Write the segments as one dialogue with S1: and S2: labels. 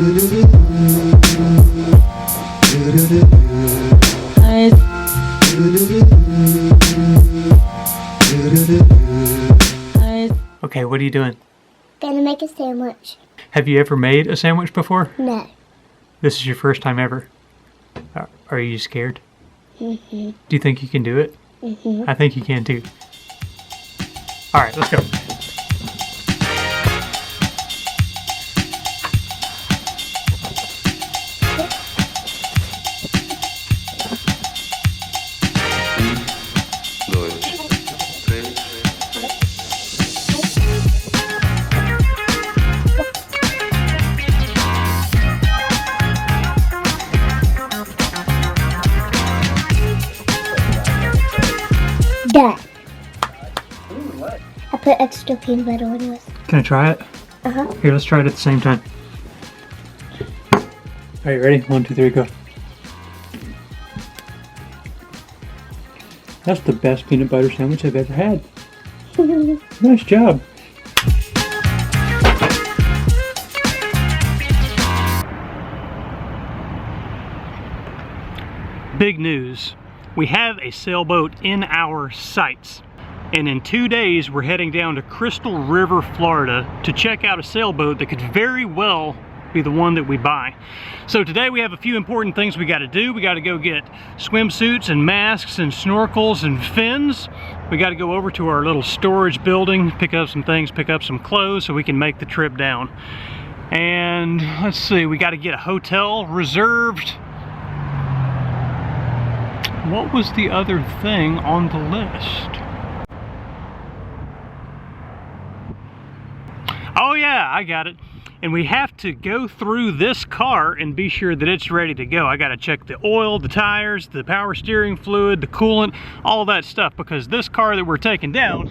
S1: Okay, what are you doing?
S2: Gonna make a sandwich.
S1: Have you ever made a sandwich before?
S2: No.
S1: This is your first time ever? Are you scared?
S2: Mm-hmm.
S1: Do you think you can do it?
S2: Mm-hmm.
S1: I think you can too. Alright, let's go.
S2: Dad. I put extra peanut butter on yours.
S1: Can I try it?
S2: Uh-huh.
S1: Here, let's try it at the same time. Alright, ready? 1, 2, 3, go. That's the best peanut butter sandwich I've ever had. Nice job. Big news. We have a sailboat in our sights. And in 2 days, we're heading down to Crystal River, Florida to check out a sailboat that could very well be the one that we buy. So today we have a few important things we gotta do. We gotta go get swimsuits and masks and snorkels and fins. We gotta go over to our little storage building, pick up some things, pick up some clothes so we can make the trip down. And let's see, we gotta get a hotel reserved. What was the other thing on the list? Oh yeah, I got it. And we have to go through this car and be sure that it's ready to go. I gotta check the oil, the tires, the power steering fluid, the coolant, all that stuff, because this car that we're taking down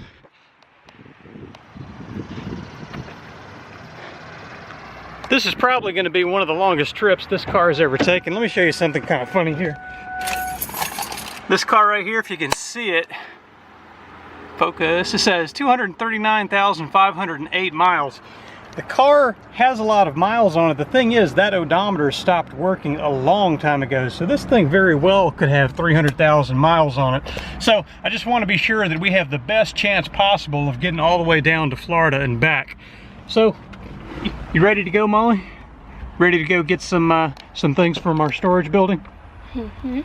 S1: this is probably gonna be one of the longest trips this car has ever taken. Let me show you something kind of funny here. This car right here, if you can see it, focus, it says 239,508 miles. The car has a lot of miles on it. The thing is, that odometer stopped working a long time ago, so this thing very well could have 300,000 miles on it. So I just want to be sure that we have the best chance possible of getting all the way down to Florida and back. So, you ready to go, Molly? Ready to go get some things from our storage building?
S2: Mm-hmm.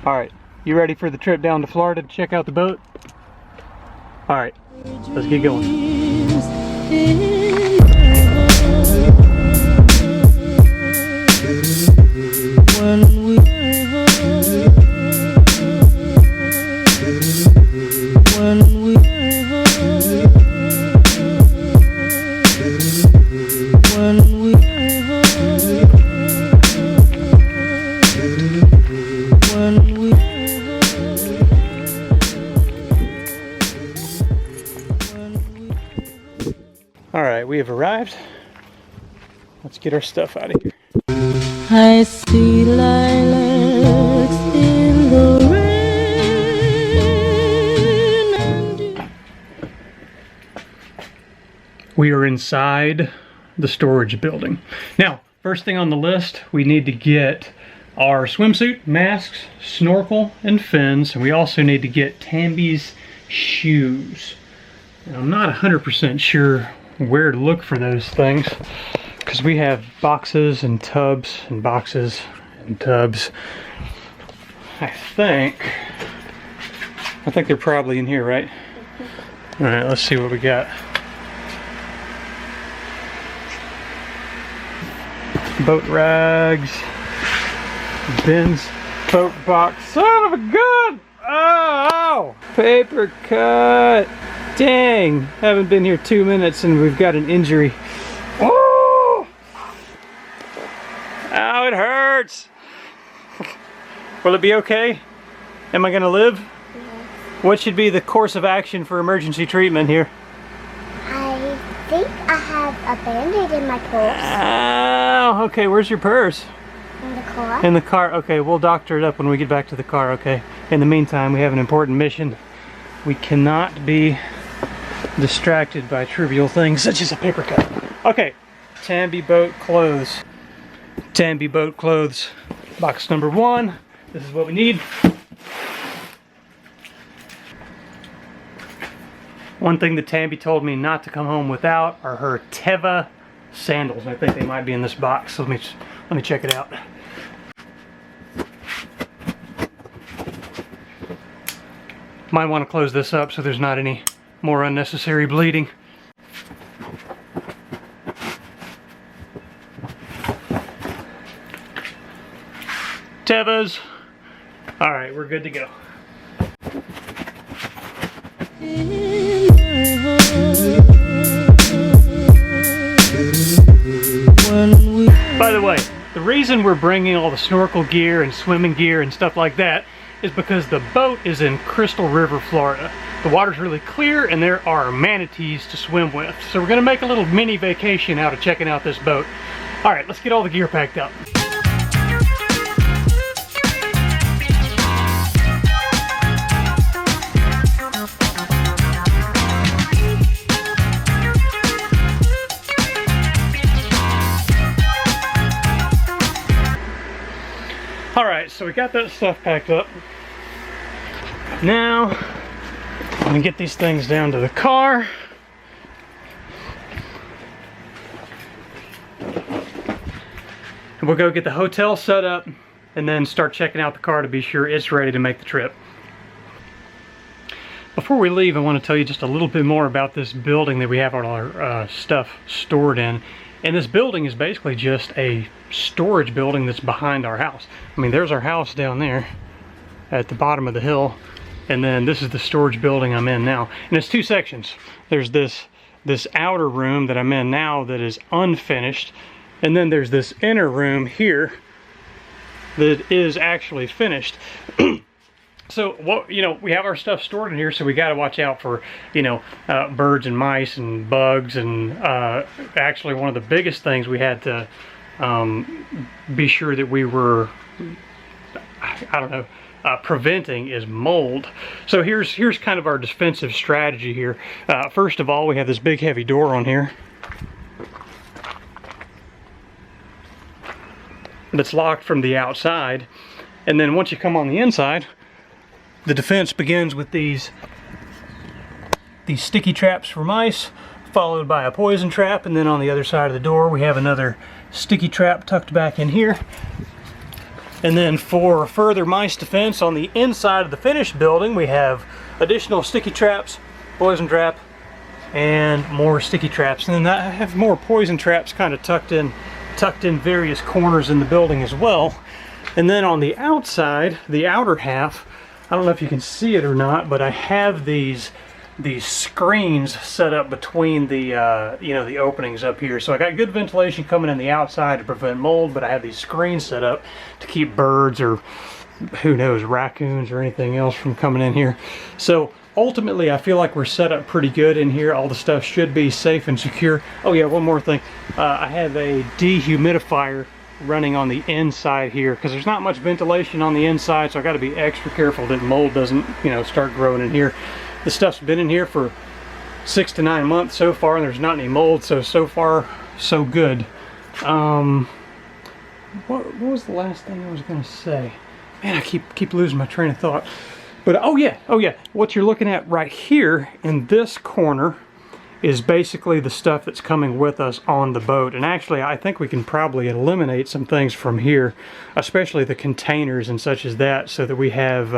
S1: All right. You ready for the trip down to Florida to check out the boat? All right, let's get going. All right, we have arrived. Let's get our stuff out of here.
S3: I see lilacs in the rain.
S1: We are inside the storage building. Now, first thing on the list, we need to get our swimsuit, masks, snorkel, and fins. And we also need to get Tambi's shoes. And I'm not 100% sure where to look for those things, because we have boxes and tubs and boxes and tubs. I think they're probably in here, right? All right, let's see what we got. Boat rags, bins, boat box. Son of a gun! Oh! Paper cut. Dang, haven't been here 2 minutes and we've got an injury. Oh! Ow, it hurts. Will it be okay? Am I gonna live?
S2: Yes.
S1: What should be the course of action for emergency treatment here?
S2: I think I have a Band-Aid in my purse.
S1: Ow, okay, where's your purse?
S2: In the car.
S1: In the car, okay, we'll doctor it up when we get back to the car, okay? In the meantime, we have an important mission. We cannot be distracted by trivial things such as a paper cut. Okay, Tambi boat clothes. Tambi boat clothes, box number 1. This is what we need. One thing that Tambi told me not to come home without are her Teva sandals. I think they might be in this box, so let me check it out. Might want to close this up so there's not any more unnecessary bleeding. Tevas. All right, we're good to go. By the way, the reason we're bringing all the snorkel gear and swimming gear and stuff like that is because the boat is in Crystal River, Florida. The water's really clear and there are manatees to swim with. So we're gonna make a little mini vacation out of checking out this boat. All right, let's get all the gear packed up. Alright, so we got that stuff packed up. Now, I'm gonna get these things down to the car. And we'll go get the hotel set up and then start checking out the car to be sure it's ready to make the trip. Before we leave, I want to tell you just a little bit more about this building that we have all our stuff stored in. And this building is basically just a storage building that's behind our house. I mean, there's our house down there at the bottom of the hill, and then this is the storage building I'm in now. And it's 2 sections. There's this outer room that I'm in now that is unfinished, and then there's this inner room here that is actually finished. So, we have our stuff stored in here, so we got to watch out for, birds and mice and bugs. And actually, one of the biggest things we had to be sure that we were, preventing is mold. So here's kind of our defensive strategy here. First of all, we have this big heavy door on here that's locked from the outside. And then once you come on the inside, the defense begins with these sticky traps for mice, followed by a poison trap, and then on the other side of the door we have another sticky trap tucked back in here. And then for further mice defense on the inside of the finished building, we have additional sticky traps, poison trap, and more sticky traps. And then I have more poison traps kind of tucked in various corners in the building as well. And then on the outside, the outer half, I don't know if you can see it or not, but I have these screens set up between the the openings up here. So I got good ventilation coming in the outside to prevent mold, but I have these screens set up to keep birds or who knows, raccoons or anything else from coming in here. So ultimately, I feel like we're set up pretty good in here. All the stuff should be safe and secure. Oh yeah, one more thing. I have a dehumidifier running on the inside here because there's not much ventilation on the inside, so I got to be extra careful that mold doesn't start growing in here. This stuff's been in here for 6 to 9 months so far, and there's not any mold, so far so good. What was the last thing I was gonna say? Man, I keep losing my train of thought. But oh yeah, what you're looking at right here in this corner is basically the stuff that's coming with us on the boat. And actually, I think we can probably eliminate some things from here, especially the containers and such as that, so that we have,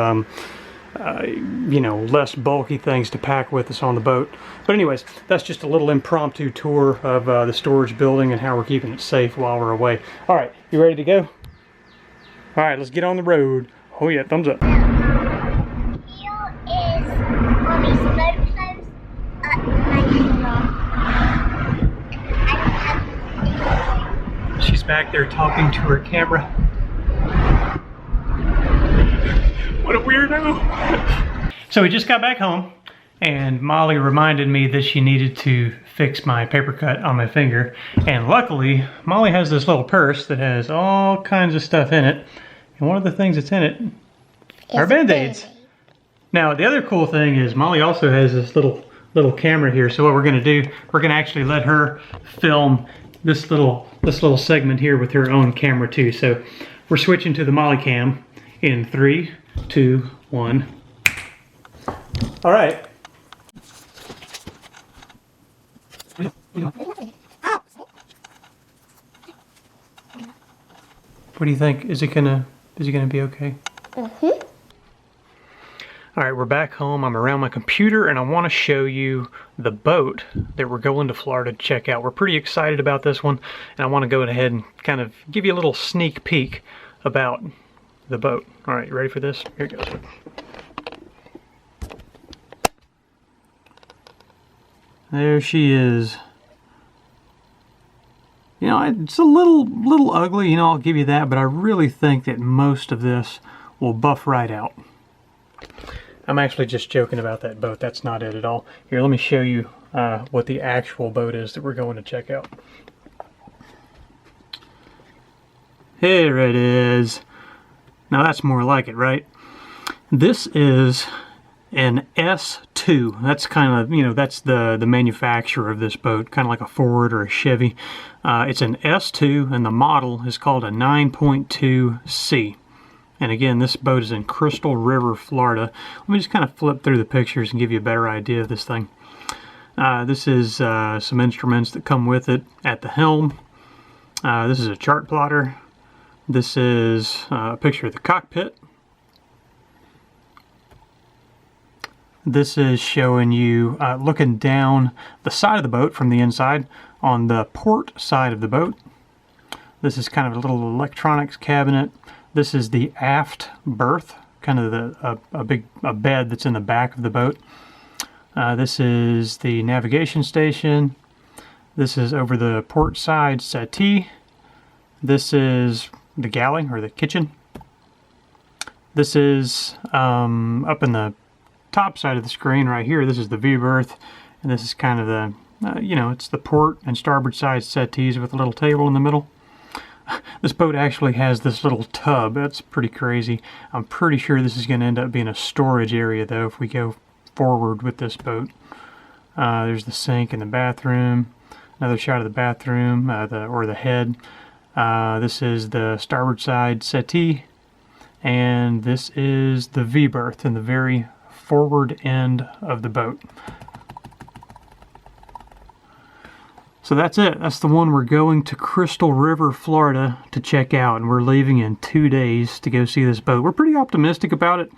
S1: less bulky things to pack with us on the boat. But anyways, that's just a little impromptu tour of the storage building and how we're keeping it safe while we're away. All right, you ready to go? All right, let's get on the road. Oh yeah, thumbs up. She's back there talking to her camera. What a weirdo. So we just got back home, and Molly reminded me that she needed to fix my paper cut on my finger. And luckily, Molly has this little purse that has all kinds of stuff in it. And one of the things that's in it are Band-Aids. Now, the other cool thing is Molly also has this little camera here. So what we're gonna do, we're gonna actually let her film this little segment here with her own camera too. So we're switching to the Molly cam in 3, 2, 1. All right. What do you think? Is it gonna be okay?
S2: Mm-hmm.
S1: All right, we're back home. I'm around my computer and I want to show you the boat that we're going to Florida to check out. We're pretty excited about this one, and I want to go ahead and kind of give you a little sneak peek about the boat. All right, you ready for this? Here it goes. There she is. You know, it's a little ugly, you know, I'll give you that, but I really think that most of this will buff right out. I'm actually just joking about that boat. That's not it at all. Here, let me show you what the actual boat is that we're going to check out. Here it is. Now that's more like it, right? This is an S2. That's kind of, you know, that's the manufacturer of this boat, kind of like a Ford or a Chevy. It's an S2, and the model is called a 9.2C. And again, this boat is in Crystal River, Florida. Let me just kind of flip through the pictures and give you a better idea of this thing. This is some instruments that come with it at the helm. This is a chart plotter. This is a picture of the cockpit. This is showing you looking down the side of the boat from the inside on the port side of the boat. This is kind of a little electronics cabinet. This is the aft berth, kind of a bed that's in the back of the boat. This is the navigation station. This is over the port side settee. This is the galley or the kitchen. This is up in the top side of the screen right here. This is the view berth, and this is kind of the, you know, it's the port and starboard side settees with a little table in the middle. This boat actually has this little tub. That's pretty crazy. I'm pretty sure this is going to end up being a storage area though if we go forward with this boat. There's the sink in the bathroom. Another shot of the bathroom, or the head. This is the starboard side settee, and this is the V berth in the very forward end of the boat. So that's it. That's the one we're going to Crystal River, Florida to check out, and we're leaving in 2 days to go see this boat. We're pretty optimistic about it.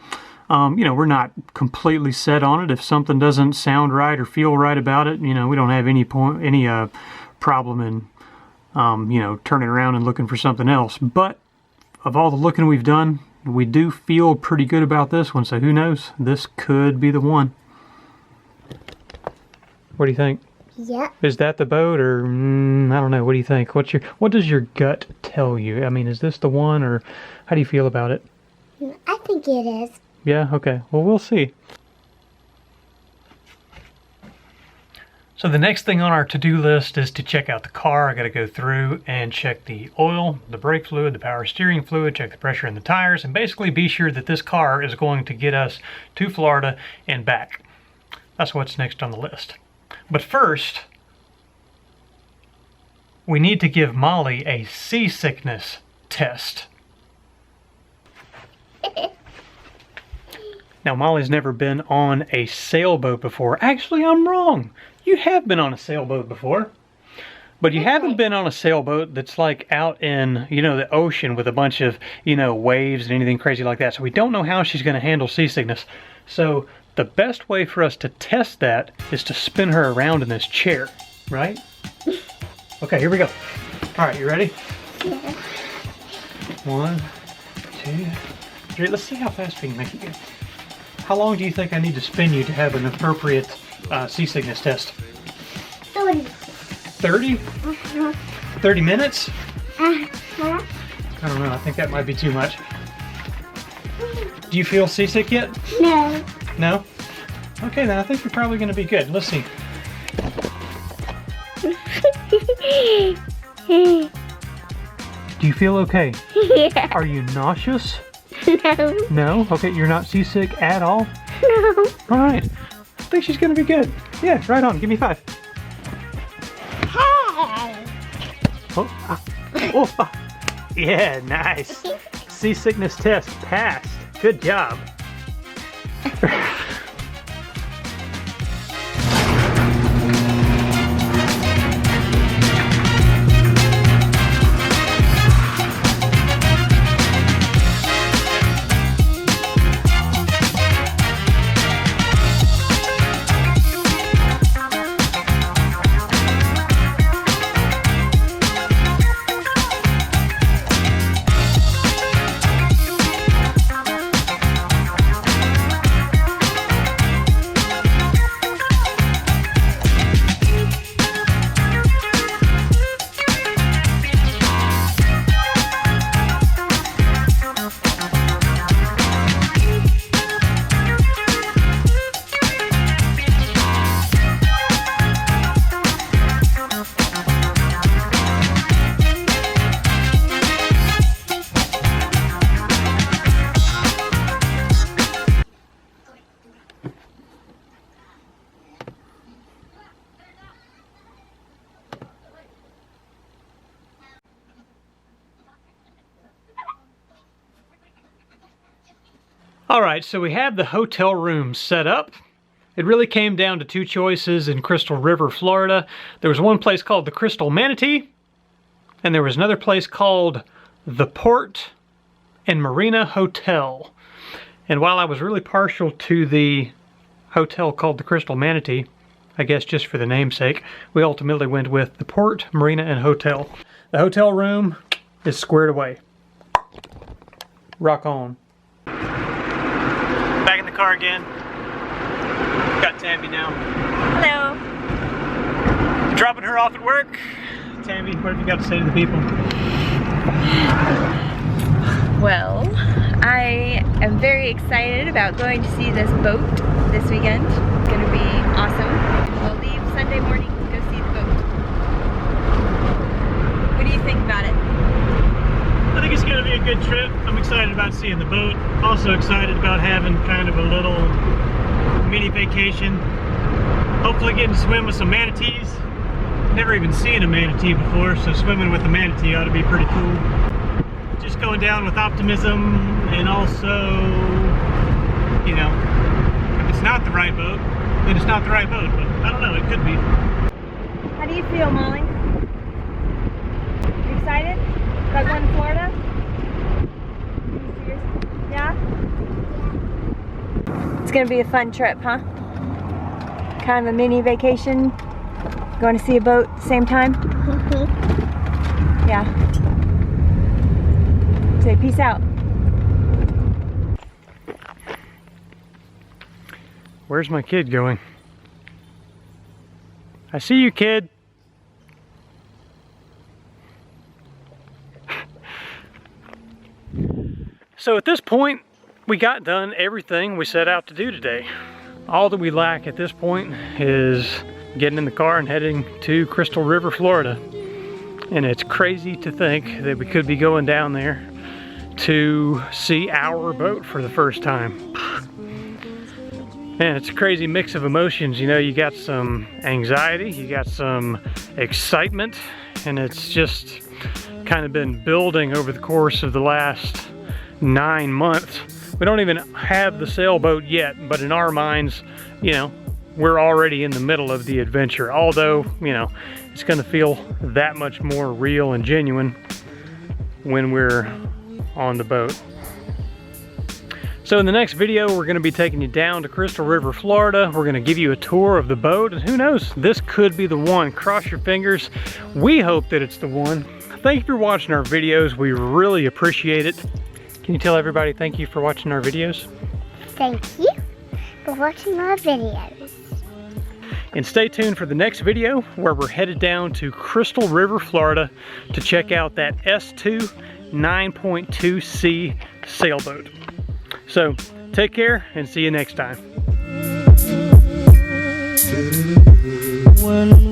S1: You know, we're not completely set on it. If something doesn't sound right or feel right about it, you know, we don't have any problem in you know, turning around and looking for something else. But of all the looking we've done, we do feel pretty good about this one, so who knows? This could be the one. What do you think?
S2: Yeah.
S1: Is that the boat, or I don't know? What do you think? What does your gut tell you? I mean, is this the one, or how do you feel about it?
S2: I think it is.
S1: Yeah. Okay. Well, we'll see. So the next thing on our to-do list is to check out the car. I got to go through and check the oil, the brake fluid, the power steering fluid, check the pressure in the tires, and basically be sure that this car is going to get us to Florida and back. That's what's next on the list. But first, we need to give Molly a seasickness test. Now, Molly's never been on a sailboat before. Actually, I'm wrong. You have been on a sailboat before. But you haven't been on a sailboat that's like out in, you know, the ocean with a bunch of, you know, waves and anything crazy like that. So we don't know how she's going to handle seasickness. So the best way for us to test that is to spin her around in this chair, right? Okay, here we go. All right, you ready?
S2: Yeah.
S1: 1, 2, 3. Let's see how fast we can make it go. How long do you think I need to spin you to have an appropriate seasickness test?
S2: 30.
S1: 30? 30 minutes? I don't know. I think that might be too much. Do you feel seasick yet?
S2: No.
S1: No? Okay, then I think you're probably going to be good. Let's see. Do you feel okay?
S2: Yeah.
S1: Are you nauseous?
S2: No.
S1: No? Okay, you're not seasick at all?
S2: No.
S1: All right. I think she's going to be good. Yeah, right on. Give me 5.
S2: Hey.
S1: Yeah, nice. Seasickness test passed. Good job. Alright, so we have the hotel room set up. It really came down to two choices in Crystal River, Florida. There was one place called the Crystal Manatee, and there was another place called the Port and Marina Hotel. And while I was really partial to the hotel called the Crystal Manatee, I guess just for the namesake, we ultimately went with the Port, Marina, and Hotel. The hotel room is squared away. Rock on. Back in the car again. Got Tambi now.
S4: Hello.
S1: Dropping her off at work. Tambi, what have you got to say to the people?
S4: Well, I am very excited about going to see this boat this weekend. It's going to be awesome. We'll leave Sunday morning to go see the boat. What do you think about it?
S1: I think it's going to be a good trip. I'm excited about seeing the boat. Also excited about having kind of a little mini vacation. Hopefully getting to swim with some manatees. Never even seen a manatee before, so swimming with a manatee ought to be pretty cool. Just going down with optimism, and also, you know, if it's not the right boat, then it's not the right boat, but I don't know, it could be.
S4: How do you feel, Molly? You excited about going to Florida? Yeah? It's going to be a fun trip, huh? Kind of a mini vacation. Going to see a boat at the same time? Yeah. Say peace out.
S1: Where's my kid going? I see you, kid. So at this point, we got done everything we set out to do today. All that we lack at this point is getting in the car and heading to Crystal River, Florida. And it's crazy to think that we could be going down there to see our boat for the first time. Man, it's a crazy mix of emotions. You know, you got some anxiety, you got some excitement, and it's just kind of been building over the course of the last 9 months. We don't even have the sailboat yet, but in our minds, you know, we're already in the middle of the adventure. Although, you know, it's gonna feel that much more real and genuine when we're on the boat. So in the next video, we're gonna be taking you down to Crystal River, Florida. We're gonna give you a tour of the boat, and who knows, this could be the one. Cross your fingers. We hope that it's the one. Thank you for watching our videos. We really appreciate it. Can you tell everybody thank you for watching our videos?
S2: Thank you for watching our videos.
S1: And stay tuned for the next video where we're headed down to Crystal River, Florida to check out that S2 9.2C sailboat. So take care and see you next time.
S3: When